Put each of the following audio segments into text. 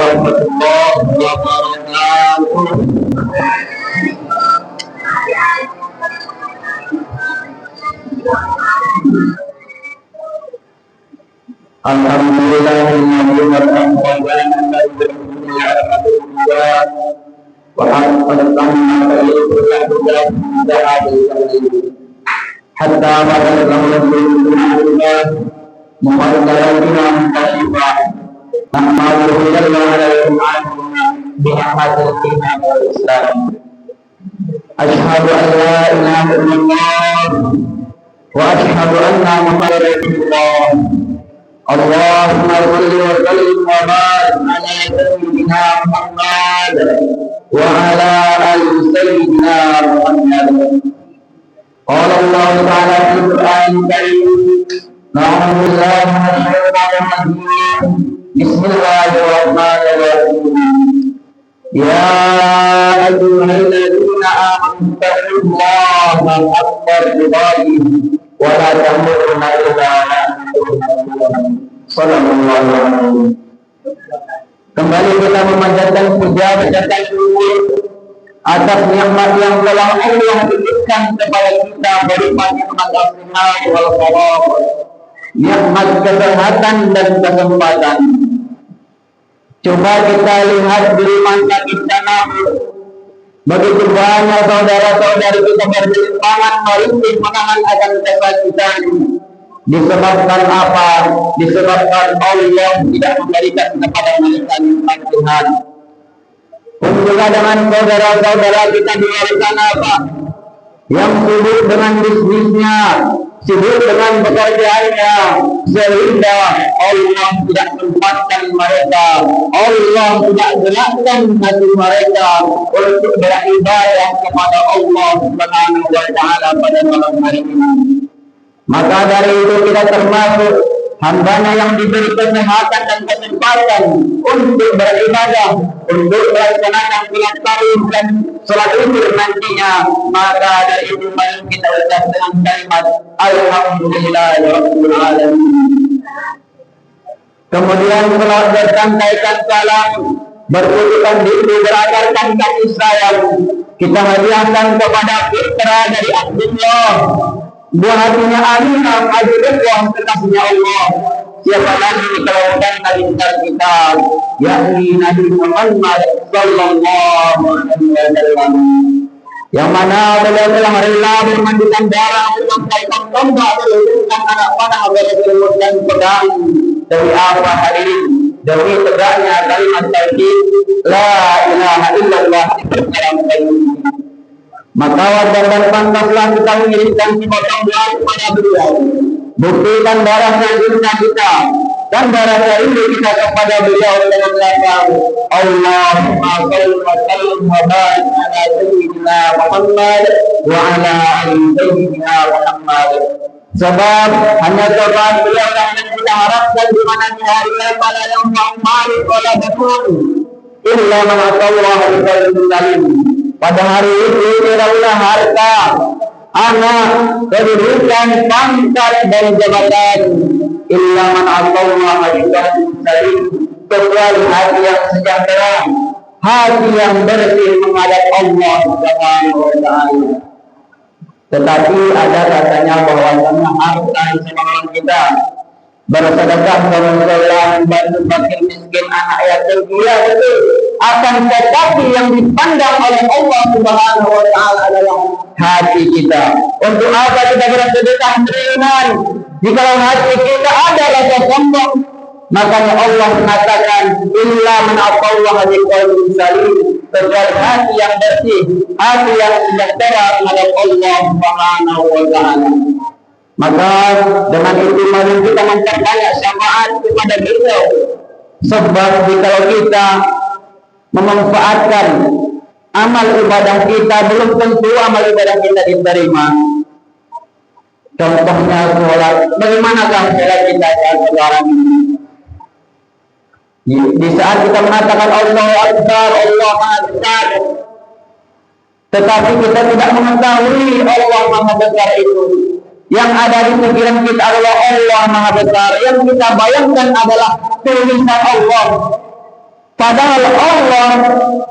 warahmatullahi wabarakatuh. Alhamdulillah hatta asyhadu an la ilaha illallah wa asyhadu anna Muhammadar Rasulullah. Allahumma shalli wa sallim wa barik ala sayyidina Muhammad wa ala ali sayyidina Muhammad. Qala Allah ta'ala fil Qur'anil Karim, na'udzu billahi minasy syaithanir rajim. Bismillahirrahmanirrahim. Ya ayyuhalladzina amanu taqullaha haqqa tuqatih wa la tamutunna illa wa antum muslimun. Sallallahu alaihi wasallam. Kembali kita memanjatkan puja, mengucapkan syukur atas nikmat yang telah Allah berikan kepada kita berupa nikmat as-sihat wal faragh, nikmat kesehatan dan kesempatan. Coba kita lihat di rumah kita, begitu banyak saudara-saudari kita bersemangat merintis menahan akan kesakitan. Disebabkan apa? Disebabkan Allah tidak memberikan kepada mereka nikmat Tuhan. Pun juga dengan saudara-saudara kita di luar sana, Pak, yang sibuk dengan bisnisnya, sibuk dengan pekerjaannya, sehingga Allah tidak tempatkan mereka, Allah tidak gerakkan hati mereka untuk beribadah kepada Allah Subhanahu wa Ta'ala pada malam hari ini. Maka dari itu kita termasuk hambanya yang diberi kesehatan dan kesempatan untuk beribadah, untuk melaksanakan sholat tarawih dan sholat zuhur nantinya. Maka dari itu mari kita ucap dengan kalimat Alhamdulillahirabbil alamin. Kemudian setelah bersampaikan salam, berputukan diri, berakarkan kasih sayang, kita hadiahkan kepada Fitra dari Abdullah, buah hatinya Aminah, Abdullah kekasihnya Allah. Siapa lagi kalau bukan Nabi besar kita, yakni Nabi Muhammad sallallahu alaihi wasallam, yang mana beliau telah rela bermandikan darah, bersampaikan tombak, meluluhkan anak panah, berselumutkan pedang. Demi apa hadirin? Demi tegaknya kalimat tauhid la ilaha illallah dalam kehidupan. Maka wajar dan pantaslah kita mengirimkan sepotong doa kepada beliau. Buktikan darahnya cinta kita dan darah rindu kita kepada beliau dengan lafaz Allahumma shalli wa sallim wa barik ala sayyidina Muhammad wa ala ali sayyidina Muhammad. Sebab hanya sebab beliau yang kita harapkan di mana di hari pada yang ma'amali wala betul illa man atallaha bi qalbin salim. Pada hari itu tidaklah harta, anak, kedudukan, pangkat dan jabatan, illa man atallaha bi qalbin salim, kecuali hati yang sejahtera, hati yang bersih menghadap Allah Subhanahu wa Ta'ala. Tetapi ada katanya bahwasanya harta di semangat kita bersedekah, bersolat, bantu fakir miskin, anak yatim piatu, akan tetapi yang dipandang oleh Allah Subhanahu wa Ta'ala adalah hati kita. Untuk apa kita bersedekah beriman jika hati kita ada rasa sombong? Makanya Allah mengatakan illa man atallaha bi qalbin salim, kecuali hati yang bersih, hati yang sejahtera menghadap Allah Subhanahu wa Ta'ala. Maka dengan itu mari kita memperbanyak syafaat kepada beliau. Sebab jika kita memanfaatkan amal ibadah kita, belum tentu amal ibadah kita diterima. Contohnya sholat, bagaimanakah sholat kita sekarang ini? Di saat kita mengatakan Allahu Akbar, Allah Maha Besar, tetapi kita tidak mengetahui Allah Maha Besar itu. Yang ada di pikiran kita adalah Allah Maha Besar. Yang kita bayangkan adalah tulisan Allah. Padahal Allah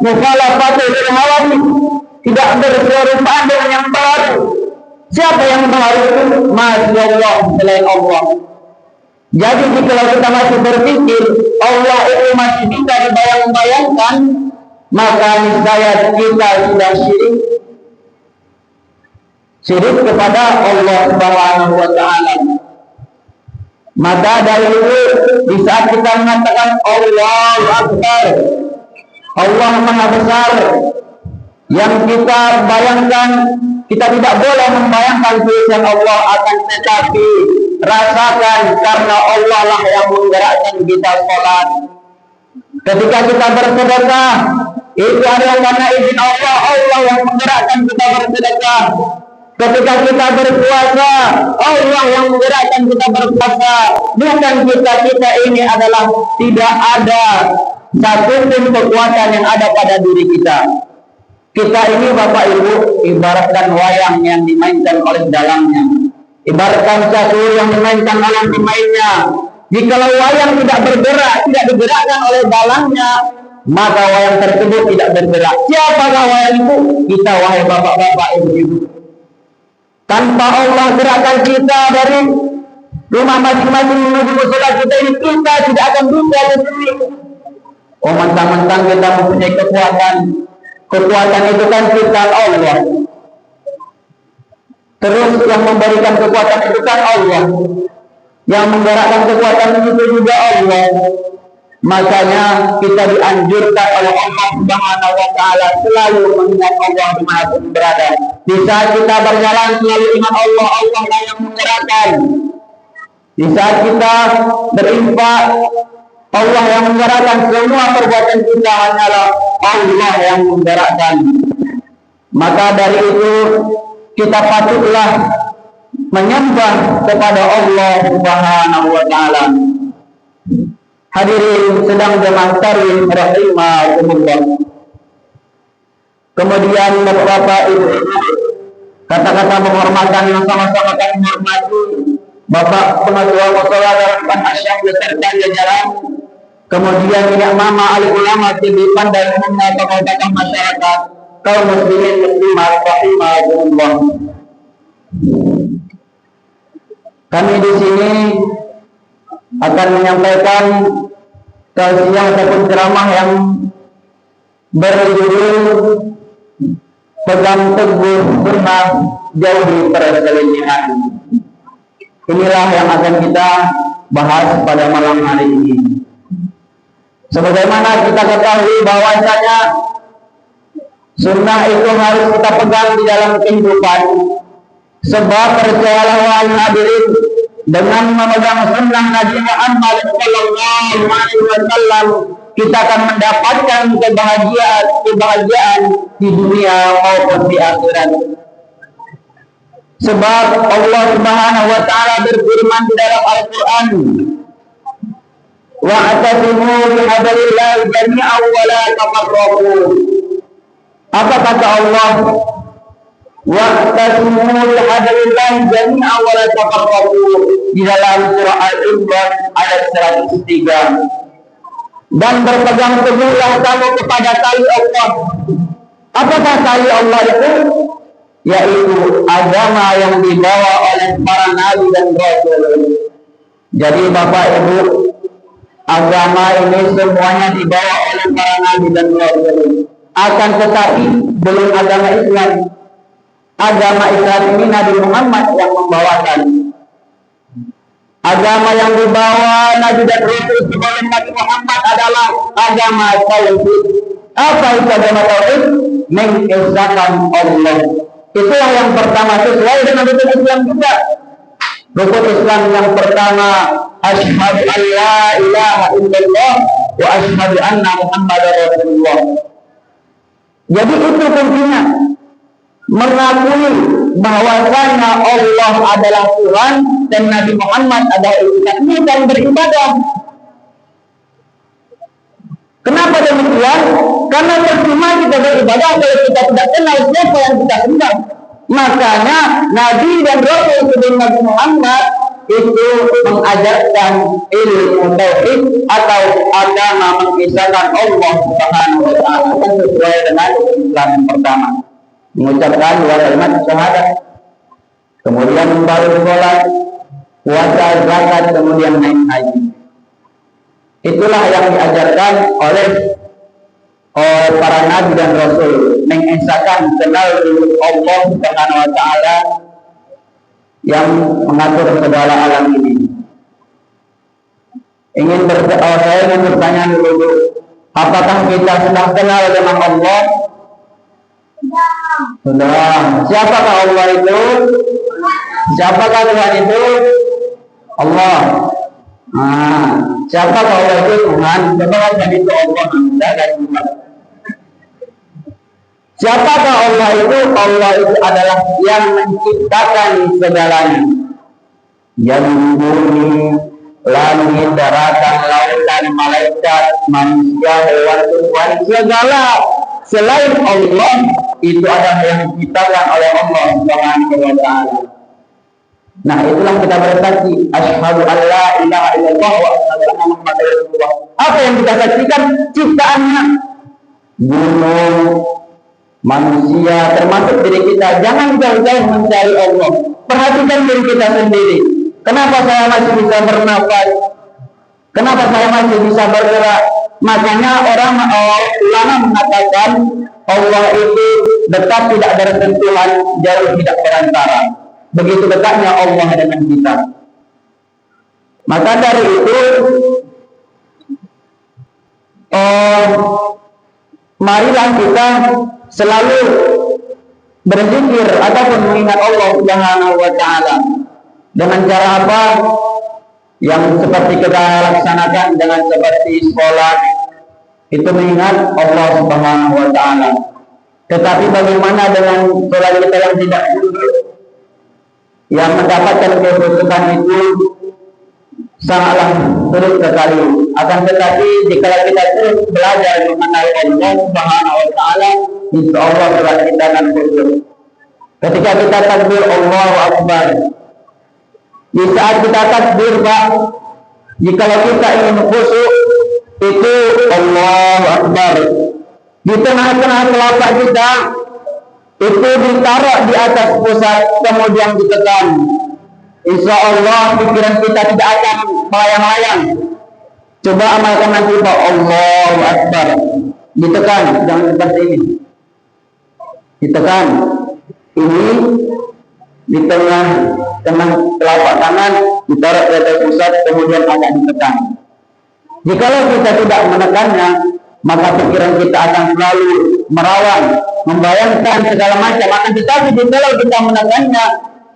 mukhalafatul hawadith, tidak berserupaan dengan yang baru. Siapa yang baru itu? Masya Allah, selain Allah. Jadi kalau kita masih berpikir Allah itu masih bisa dibayang-bayangkan, maka niscaya kita sudah syirik kepada Allah Subhanahu wa Ta'ala. Maka dari itu di saat kita mengatakan Allahu Akbar, Allah Maha Besar, yang kita bayangkan, kita tidak boleh membayangkan tulisan Allah, akan tetapi rasakan karena Allah lah yang menggerakkan kita sholat. Ketika kita bersedekah, itu adalah karena izin Allah, Allah yang menggerakkan kita bersedekah. Ketika kita berpuasa, Allah yang menggerakkan kita berpuasa. Bukan kita ini adalah tidak ada satupun kekuatan yang ada pada diri kita. Kita ini Bapak Ibu ibaratkan wayang yang dimainkan oleh dalangnya, ibaratkan catur yang dimainkan oleh pemainnya. Jikalau wayang tidak bergerak, tidak digerakkan oleh dalangnya, maka wayang tersebut tidak bergerak. Siapakah wayang itu? Kita, wahai bapak-bapak, ibu-ibu. Tanpa Allah gerakkan kita dari rumah masing-masing menuju musola kita ini, kita tidak akan bisa sendiri. Oh, mentang-mentang kita mempunyai kekuatan. Kekuatan itu kan ciptaan Allah. Terus yang memberikan kekuatan itu kan Allah. Yang menggerakkan kekuatan itu juga Allah. Makanya kita dianjurkan oleh Allah Subhanahu wa Ta'ala selalu mengingat Allah di mana pun berada. Di saat kita berjalan selalu ingat Allah, Allah lah yang menggerakkan. Di saat kita berinfak, Allah yang menggerakkan. Semua perbuatan kita hanyalah Allah yang menggerakkan. Maka dari itu kita patutlah menyembah kepada Allah Subhanahu wa Ta'ala. Hadirin sedang jemaah tarawih rahimahumullah. Kemudian Bapak Ibu, kata-kata penghormatan yang sama-sama kami hormati Bapak Pengatua Mushola Darussalam Asyam beserta jajaran. Kemudian minyak mama alim ulama tibipan dan umumnya tokoh-tokoh masyarakat kaum muslimin muslimat rahimahumullah. Kami di sini akan menyampaikan tausiah ataupun ceramah yang berjudul pegang teguh sunnah jauhi perselisihan. Inilah yang akan kita bahas pada malam hari ini. Sebagaimana kita ketahui bahwasanya sunnah itu harus kita pegang di dalam kehidupan. Sebab percayalah wahai hadirin, dengan memegang sunnah Nabi Muhammad sallallahu alaihi wasallam, kita akan mendapatkan kebahagiaan di dunia maupun di akhirat. Sebab Allah Subhanahu wa Ta'ala berfirman di dalam Al-Qur'an, wa'tasimu bihablillahi jami'an wa la tafarraqu. Apa kata Allah? Wa'tasimu bihablillahi jami'an wa la tafarraqu, di dalam surah Al-Imran ayat 103. Dan berpegang teguhlah kamu kepada tali Allah. Apakah tali Allah itu? Yaitu agama yang dibawa oleh para nabi dan rasul. Jadi Bapak Ibu, agama ini semuanya dibawa oleh para nabi dan rasul. Akan tetapi belum agama Islam. Agama Islam ini Nabi Muhammad yang membawakan. Agama yang dibawa Nabi dan Rasul sebelum Nabi Muhammad adalah agama tauhid. Apa itu agama tauhid? Mengesahkan Allah. Itulah yang pertama, sesuai dengan rukun Islam juga. Rukun Islam yang pertama, asyhadu an la ilaha illallah wa asyhadu anna Muhammadar Rasulullah. Jadi itu kuncinya, mengakui bahwasanya Allah adalah Tuhan dan Nabi Muhammad adalah utusan dan beribadah. Kenapa demikian? Karena percuma kita beribadah kalau kita tidak kenal siapa yang kita sembah. Makanya Nabi dan Rasul sebelum Nabi Muhammad itu mengajarkan ilmu tauhid atau agama mengisahkan Allah Subhanahu wa taala sesuai dengan Islam yang pertama, mengucapkan dua kalimat syahadat, kemudian membaca sholat, puasa, zakat, kemudian naik haji. Itulah yang diajarkan oleh para nabi dan rasul, mengisahkan kenal Allah Subhanahu wa taala yang mengatur segala alam ini. Saya ingin bertanya dulu, apakah kita sudah kenal dengan Allah? Sudah. Siapakah Allah itu? Siapakah Tuhan itu? Allah. Siapakah Allah itu? Tuhan. Siapakah Tuhan itu? Allah. Siapakah Allah itu? Allah itu adalah yang menciptakan segalanya. Yang membumi langit, daratan, lautan, malaikat, manusia, hewan, tumbuhan, segala selain Allah itu adalah yang diciptakan oleh Allah Subhanahu wa taala. Nah, itulah kita bersaksi asyhadu an la ilaha illallah wa asyhadu anna muhammadar rasulullah. Apa yang kita saksikan? Ciptaannya. Gunung, manusia, termasuk diri kita. Jangan jauh-jauh mencari Allah. Perhatikan diri kita sendiri. Kenapa saya masih bisa bernafas? Kenapa saya masih bisa bergerak? Makanya ulama mengatakan Allah itu dekat tidak ada sentuhan, jauh tidak berantara. Begitu dekatnya Allah dengan kita. Maka dari itu marilah kita selalu berzikir ataupun mengingat Allah Subhanahu wa taala. Dengan cara apa? Yang seperti kita laksanakan dengan seperti sholat, itu mengingat Allah Subhanahu wa taala. Tetapi bagaimana dengan sholat kita yang tidak khusyuk, yang mendapatkan kekhusyukan itu sangatlah sulit sekali. Akan tetapi jika kita terus belajar mengenal Allah Subhanahu wa taala, insya Allah sholat kita akan khusyuk. Ketika kita takbir Allahu Akbar, di saat kita takbir, Pak, jika kita ingin khusyuk, itu Allahu Akbar. Di tengah-tengah telapak kita itu ditaruh di atas pusat, kemudian ditekan. Insya Allah pikiran kita tidak akan melayang-layang. Coba amalkan nanti, Pak. Allahu Akbar. Ditekan, jangan seperti ini. Ditekan. Ini di tengah telapak tangan ditaruh di atas pusat, kemudian agak ditekan. Jikalau kita tidak menekannya, maka pikiran kita akan selalu merawan, membayangkan segala macam. Akan tetapi jikalau kita menekannya,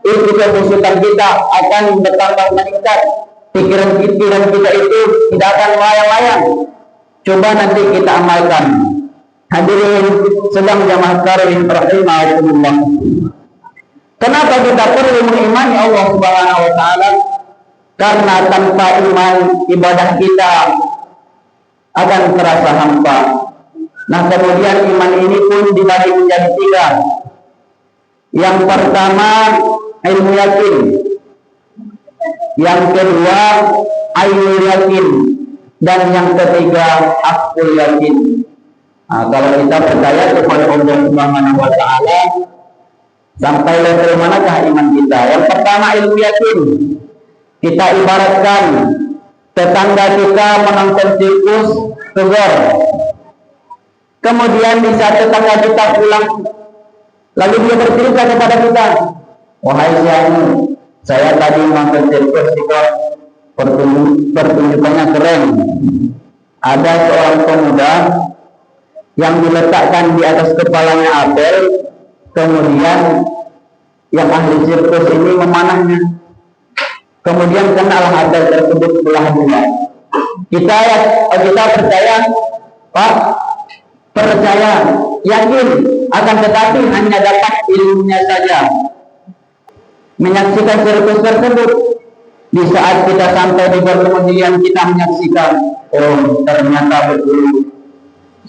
itu kekhusyukan kita akan bertambah meningkat. Pikiran kita itu tidak akan melayang-layang. Coba nanti kita amalkan. Hadirin sedang jamaah tarawih rahimahumullah. Kenapa kita perlu mengimani Allah Subhanahu wa taala? Karena tanpa iman ibadah kita akan terasa hampa. Nah, kemudian iman ini pun dibagi menjadi tiga. Yang pertama ilmu yakin. Yang kedua ainul yakin, dan yang ketiga akul yakin. Nah, kalau kita percaya kepada Allah Subhanahu wa taala, sampai level manakah iman kita? Yang pertama ilmu yakin. Kita ibaratkan tetangga kita menonton sirkus tegor. Kemudian di saat tetangga kita pulang, lalu dia bercerita kepada kita, wahai suami, saya tadi nonton sirkus itu pertunjukannya keren. Ada seorang pemuda yang diletakkan di atas kepalanya apel, kemudian yang ahli sirkus ini memanahnya, kemudian kenalah apel tersebut belah dua. Kita percaya, Pak, percaya, yakin, akan tetapi hanya dapat ilmunya saja. Menyaksikan sirkus tersebut, di saat kita sampai di kemudian kita menyaksikan, oh ternyata betul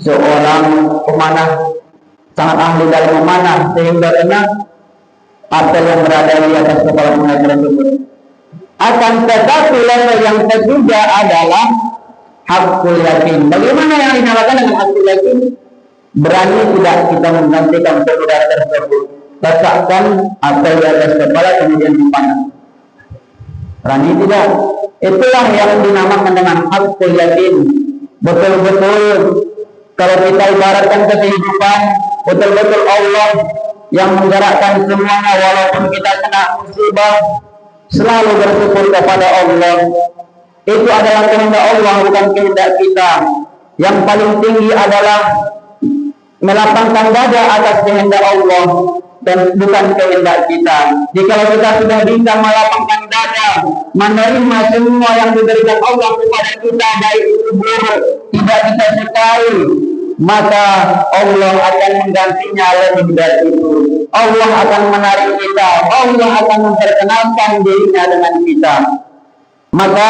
seorang pemanah sangat ahli dalam memanah sehingga kena apel yang berada di atas kepala pemanah tersebut. Akan tetapi level yang ketiga adalah hakul yakin. Bagaimana yang dinamakan dengan hakul yakin? Berani tidak kita menggantikan pemuda tersebut, letakkan atau di atas kepala kemudian dipandang. Berani tidak? Itulah yang dinamakan dengan hakul yakin. Betul-betul kalau kita ibaratkan ke kehidupan, betul-betul Allah yang menggerakkan semuanya. Walaupun kita kena musibah, selalu bersyukur kepada Allah. Itu adalah kehendak Allah, bukan kehendak kita. Yang paling tinggi adalah melapangkan dada atas kehendak Allah dan bukan kehendak kita. Jika kita sudah bisa melapangkan dada, menerima semua yang diberikan Allah kepada kita, baik itu buruk, tidak kita sukai, maka Allah akan menggantinya lebih dari itu. Allah akan menarik kita, Allah akan memperkenalkan dirinya dengan kita. Maka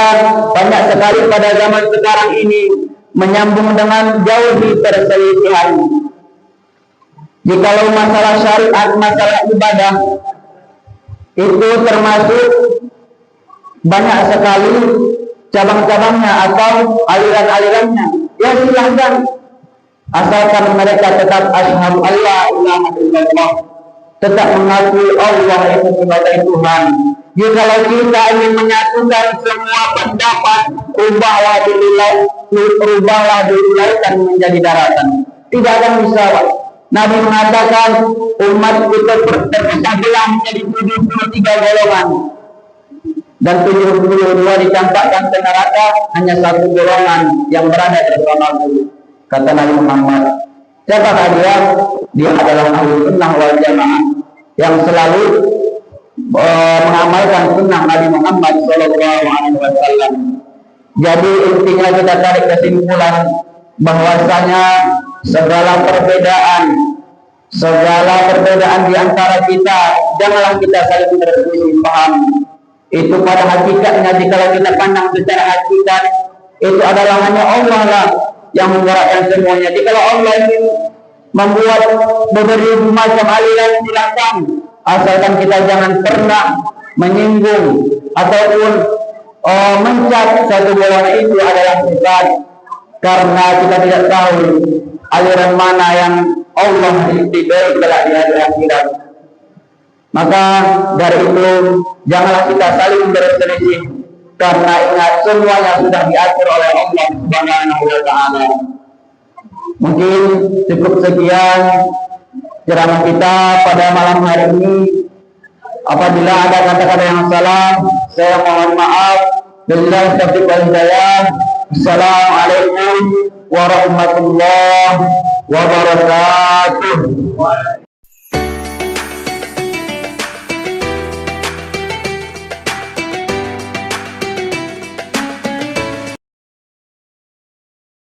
banyak sekali pada zaman sekarang ini menyambung dengan jauhi perselisihan. Jikalau masalah syariat, masalah ibadah, itu termasuk banyak sekali cabang-cabangnya atau aliran-alirannya. Ya silahkan, asalkan mereka tetap asyhadu alla ilaha illallah, tetap mengakui Allah itu sebagai Tuhan. Jikalau kita ingin menyatukan semua pendapat, rubahlah dulu lautan menjadi daratan. Tidak akan bisa. Nabi mengatakan umat itu terpecah belah menjadi 73 golongan dan 72 dicampakkan ke neraka, hanya satu golongan yang berada bersamaku, kata Nabi Muhammad. Siapakah dia? Dia adalah ahli sunnah wal jamaah yang selalu mengamalkan sunnah Nabi Muhammad SAW. Jadi intinya kita tarik kesimpulan bahwasanya segala perbedaan di antara kita, janganlah kita saling berselisih paham. Itu pada hakikatnya, jika kita pandang secara hakikat, itu adalah hanya Allah lah yang menggerakkan semuanya. Jika Allah ingin membuat beberapa macam aliran, silakan, asalkan kita jangan pernah menyinggung ataupun mencap satu golongan itu adalah sesat, karena kita tidak tahu aliran mana yang Allah ridhoi kelak di hari akhirat. Maka dari itu janganlah kita saling berselisih, karena ingat semuanya sudah diatur oleh Allah Subhanahu wa taala. Mungkin cukup sekian ceramah kita pada malam hari ini. Apabila ada kata-kata yang salah, saya mohon maaf. Billahi taufiq wal hidayah. Assalamualaikum warahmatullahi wabarakatuh.